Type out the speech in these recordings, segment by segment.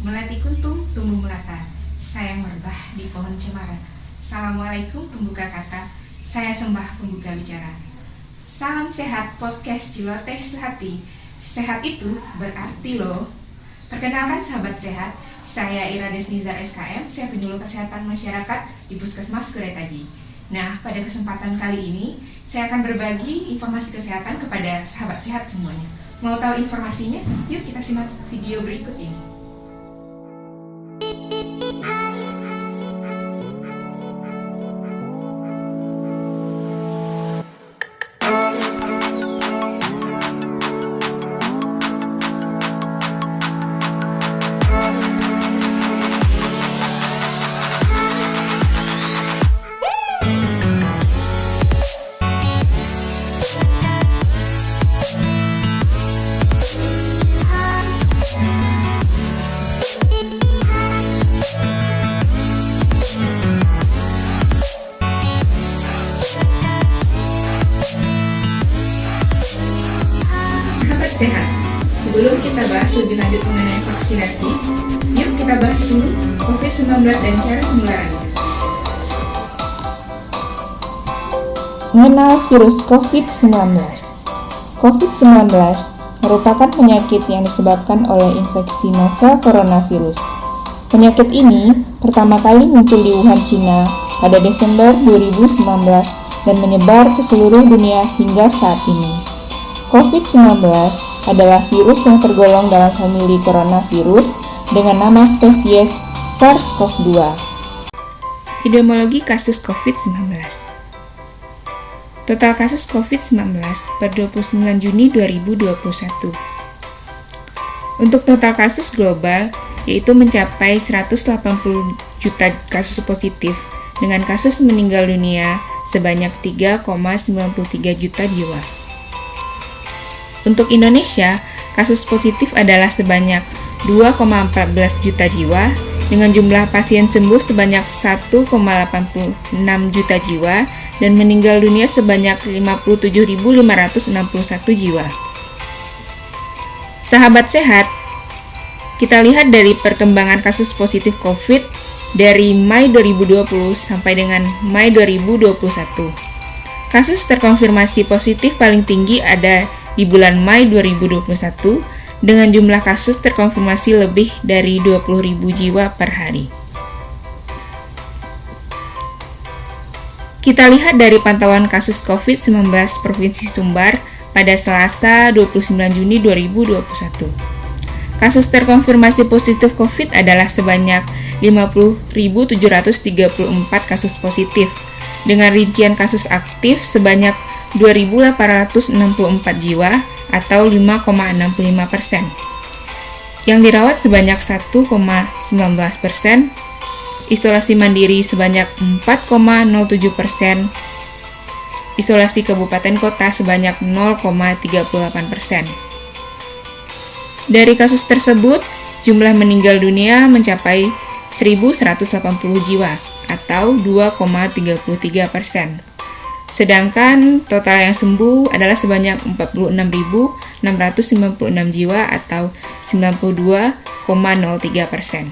Melati kuntum tumbuh melata, sayang merebah di pohon cemara. Assalamualaikum pembuka kata, saya sembah pembuka bicara. Salam sehat podcast Ciloteh Sehati. Sehat itu berarti loh. Perkenalkan sahabat sehat, saya Ira Desnizar SKM, saya penyuluh kesehatan masyarakat di Puskesmas Kuretaji. Nah, pada kesempatan kali ini, saya akan berbagi informasi kesehatan kepada sahabat sehat semuanya. Mau tahu informasinya? Yuk kita simak video berikut ini. Sehat. Sebelum kita bahas lebih lanjut mengenai vaksinasi, yuk kita bahas dulu COVID-19 dan cara penularannya. Mengenal virus COVID-19. COVID-19 merupakan penyakit yang disebabkan oleh infeksi novel coronavirus. Penyakit ini pertama kali muncul di Wuhan, Cina pada Desember 2019 dan menyebar ke seluruh dunia hingga saat ini. COVID-19 adalah virus yang tergolong dalam famili coronavirus dengan nama spesies SARS-CoV-2. Epidemiologi kasus COVID-19. Total kasus COVID-19 per 29 Juni 2021. Untuk total kasus global, yaitu mencapai 180 juta kasus positif dengan kasus meninggal dunia sebanyak 3,93 juta jiwa. Untuk Indonesia, kasus positif adalah sebanyak 2,14 juta jiwa dengan jumlah pasien sembuh sebanyak 1,86 juta jiwa dan meninggal dunia sebanyak 57.561 jiwa. Sahabat sehat, kita lihat dari perkembangan kasus positif COVID dari Mei 2020 sampai dengan Mei 2021. Kasus terkonfirmasi positif paling tinggi ada di bulan Mei 2021 dengan jumlah kasus terkonfirmasi lebih dari 20.000 jiwa per hari. Kita lihat dari pantauan kasus COVID-19 Provinsi Sumbar pada Selasa 29 Juni 2021. Kasus terkonfirmasi positif COVID adalah sebanyak 50.734 kasus positif, dengan rincian kasus aktif sebanyak 2.864 jiwa atau 5,65%. Yang dirawat sebanyak 1,19%, isolasi mandiri sebanyak 4,07%, isolasi kabupaten kota sebanyak 0,38%. Dari kasus tersebut, jumlah meninggal dunia mencapai 1.180 jiwa atau 2,33%. Sedangkan total yang sembuh adalah sebanyak 46.696 jiwa atau 92,03%.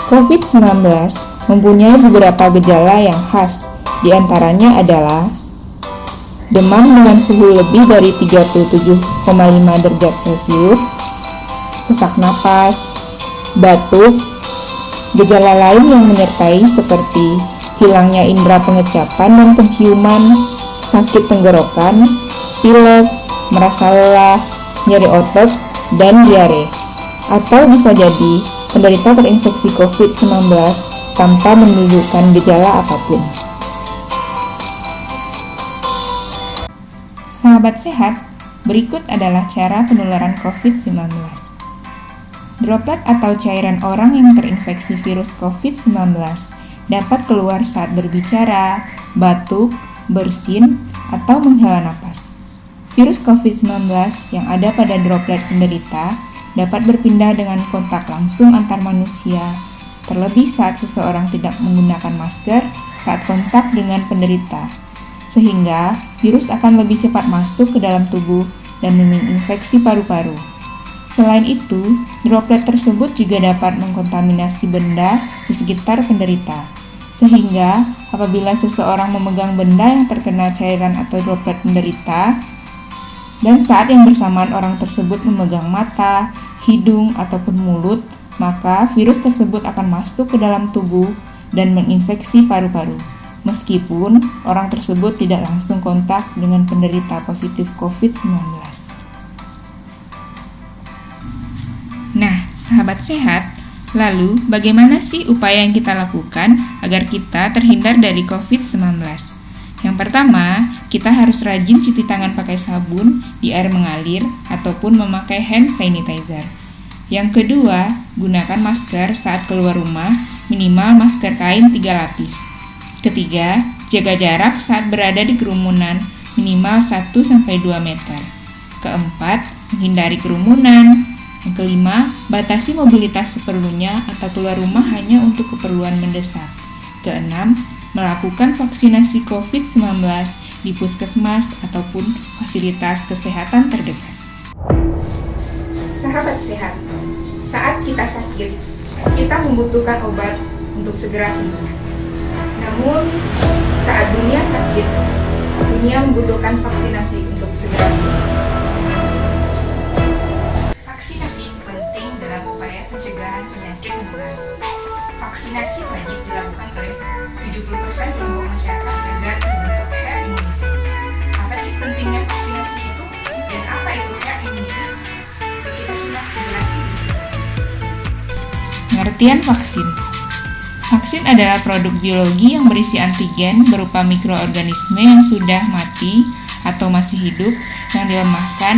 COVID-19 mempunyai beberapa gejala yang khas, di antaranya adalah demam dengan suhu lebih dari 37,5 derajat Celcius, sesak napas, batuk. Gejala lain yang menyertai seperti hilangnya indera pengecapan dan penciuman, sakit tenggorokan, pilek, merasa lelah, nyeri otot, dan diare. Atau bisa jadi penderita terinfeksi COVID-19 tanpa menunjukkan gejala apapun. Sahabat sehat, berikut adalah cara penularan COVID-19. Droplet atau cairan orang yang terinfeksi virus COVID-19 dapat keluar saat berbicara, batuk, bersin, atau menghela napas. Virus COVID-19 yang ada pada droplet penderita dapat berpindah dengan kontak langsung antar manusia, terlebih saat seseorang tidak menggunakan masker saat kontak dengan penderita, sehingga virus akan lebih cepat masuk ke dalam tubuh dan menginfeksi paru-paru. Selain itu, droplet tersebut juga dapat mengkontaminasi benda di sekitar penderita, sehingga apabila seseorang memegang benda yang terkena cairan atau droplet penderita, dan saat yang bersamaan orang tersebut memegang mata, hidung, ataupun mulut, maka virus tersebut akan masuk ke dalam tubuh dan menginfeksi paru-paru, meskipun orang tersebut tidak langsung kontak dengan penderita positif COVID-19. Nah, sahabat sehat, lalu bagaimana sih upaya yang kita lakukan agar kita terhindar dari COVID-19? Yang pertama, kita harus rajin cuci tangan pakai sabun di air mengalir ataupun memakai hand sanitizer. Yang kedua, gunakan masker saat keluar rumah, minimal masker kain 3 lapis. Ketiga, jaga jarak saat berada di kerumunan, minimal 1-2 meter. Keempat, menghindari kerumunan. Yang kelima, batasi mobilitas seperlunya atau keluar rumah hanya untuk keperluan mendesak. Keenam, melakukan vaksinasi COVID-19 di puskesmas ataupun fasilitas kesehatan terdekat. Sahabat sehat, saat kita sakit, kita membutuhkan obat untuk segera sembuh. Namun, saat dunia sakit, dunia membutuhkan vaksinasi untuk segera sembuh. Vaksinasi penting dalam upaya pencegahan penyakit menular. Vaksinasi wajib dilakukan oleh 70% kelompok masyarakat agar terbentuk herd immunity. Apa sih pentingnya vaksinasi itu? Dan apa itu herd immunity? Kita simak penjelasan berikut. Pengertian vaksin. Vaksin adalah produk biologi yang berisi antigen berupa mikroorganisme yang sudah mati atau masih hidup yang dilemahkan,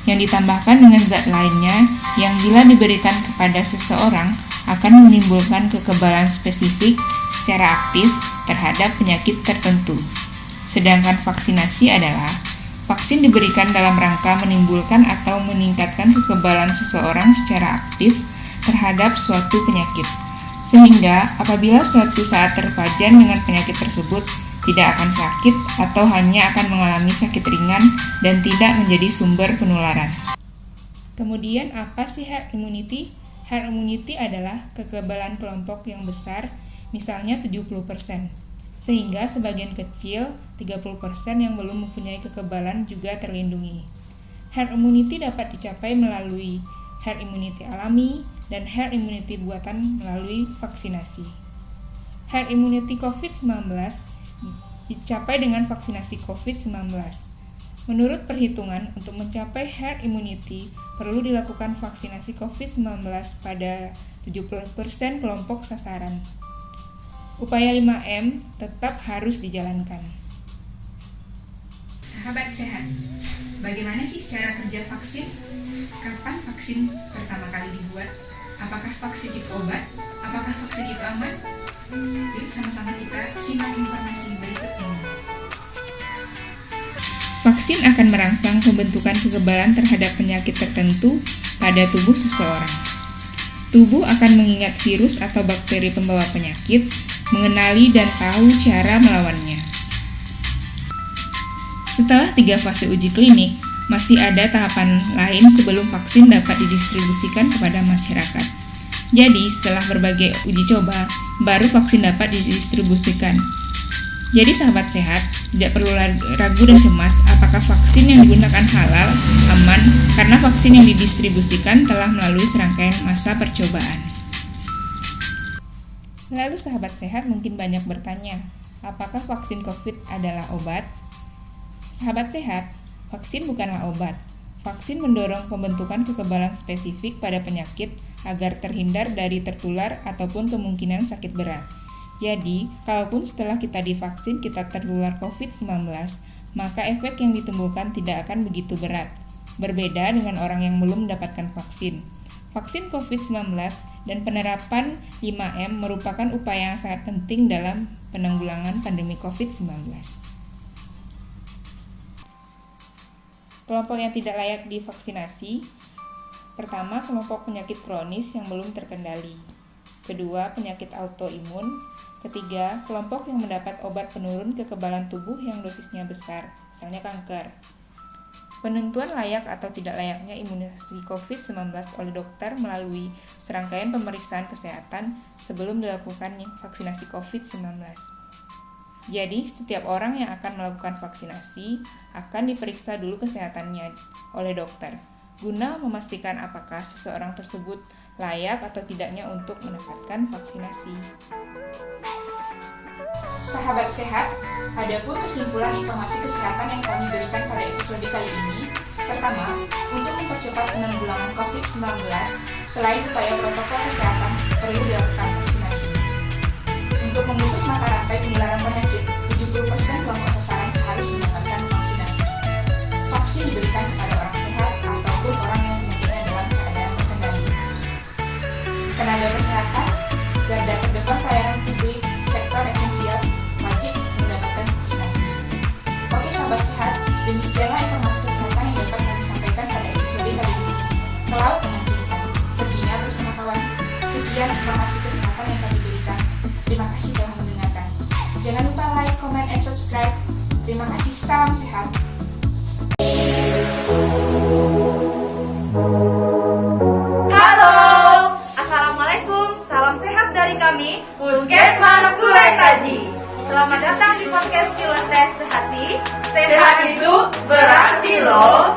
yang ditambahkan dengan zat lainnya yang bila diberikan kepada seseorang akan menimbulkan kekebalan spesifik secara aktif terhadap penyakit tertentu. Sedangkan vaksinasi adalah vaksin diberikan dalam rangka menimbulkan atau meningkatkan kekebalan seseorang secara aktif terhadap suatu penyakit, sehingga apabila suatu saat terpajan dengan penyakit tersebut, tidak akan sakit atau hanya akan mengalami sakit ringan dan tidak menjadi sumber penularan. Kemudian apa sih herd immunity? Herd immunity adalah kekebalan kelompok yang besar, misalnya 70%, sehingga sebagian kecil 30% yang belum mempunyai kekebalan juga terlindungi. Herd immunity dapat dicapai melalui herd immunity alami dan herd immunity buatan melalui vaksinasi. Herd immunity COVID-19 dicapai dengan vaksinasi COVID-19. Menurut perhitungan, untuk mencapai herd immunity, perlu dilakukan vaksinasi COVID-19 pada 70% kelompok sasaran. Upaya 5M tetap harus dijalankan. Sahabat sehat, bagaimana sih cara kerja vaksin? Kapan vaksin pertama kali dibuat? Apakah vaksin itu obat? Apakah vaksin itu aman? Yuk sama-sama kita simak informasi berikut ini. Vaksin akan merangsang pembentukan kekebalan terhadap penyakit tertentu pada tubuh seseorang. Tubuh akan mengingat virus atau bakteri pembawa penyakit, mengenali dan tahu cara melawannya. Setelah 3 fase uji klinik, masih ada tahapan lain sebelum vaksin dapat didistribusikan kepada masyarakat. Jadi, setelah berbagai uji coba, baru vaksin dapat didistribusikan. Jadi, sahabat sehat, tidak perlu ragu dan cemas apakah vaksin yang digunakan halal, aman, karena vaksin yang didistribusikan telah melalui serangkaian masa percobaan. Lalu sahabat sehat mungkin banyak bertanya, apakah vaksin COVID adalah obat? Sahabat sehat, vaksin bukanlah obat. Vaksin mendorong pembentukan kekebalan spesifik pada penyakit agar terhindar dari tertular ataupun kemungkinan sakit berat. Jadi, kalaupun setelah kita divaksin kita tertular COVID-19, maka efek yang ditimbulkan tidak akan begitu berat. Berbeda dengan orang yang belum mendapatkan vaksin. Vaksin COVID-19 dan penerapan 5M merupakan upaya yang sangat penting dalam penanggulangan pandemi COVID-19. Kelompok yang tidak layak divaksinasi. Pertama, kelompok penyakit kronis yang belum terkendali. Kedua, penyakit autoimun. Ketiga, kelompok yang mendapat obat penurun kekebalan tubuh yang dosisnya besar, misalnya kanker. Penentuan layak atau tidak layaknya imunisasi COVID-19 oleh dokter melalui serangkaian pemeriksaan kesehatan sebelum dilakukan vaksinasi COVID-19. Jadi, setiap orang yang akan melakukan vaksinasi akan diperiksa dulu kesehatannya oleh dokter, guna memastikan apakah seseorang tersebut layak atau tidaknya untuk mendapatkan vaksinasi. Sahabat sehat, adapun kesimpulan informasi kesehatan yang kami berikan pada episode kali ini, pertama, untuk mempercepat penanggulangan COVID-19, selain upaya protokol kesehatan, perlu dilakukan vaksinasi. Untuk memutus mata rantai penularan penyakit, 70% kelompok sasaran harus mendapatkan vaksinasi. Vaksin diberikan kepada orang sehat ataupun orang yang penyakitnya dalam keadaan terkendali. Tenaga kesehatan, garda terdepan pelayanan publik, sektor esensial, wajib mendapatkan vaksinasi. Oke sahabat sehat, demikianlah informasi kesehatan yang dapat kami sampaikan pada episode kali ini. Ke laut memancing ikan, perginya bersama kawan. Sekian informasi kesehatan yang kami berikan. Terima kasih telah mendengarkan. Jangan lupa like, comment, and subscribe. Terima kasih, salam sehat. Halo, Assalamualaikum, salam sehat dari kami, Puskesmas Suraitaji. Selamat datang di podcast Cilotes Sehati. Sehat itu berarti loh.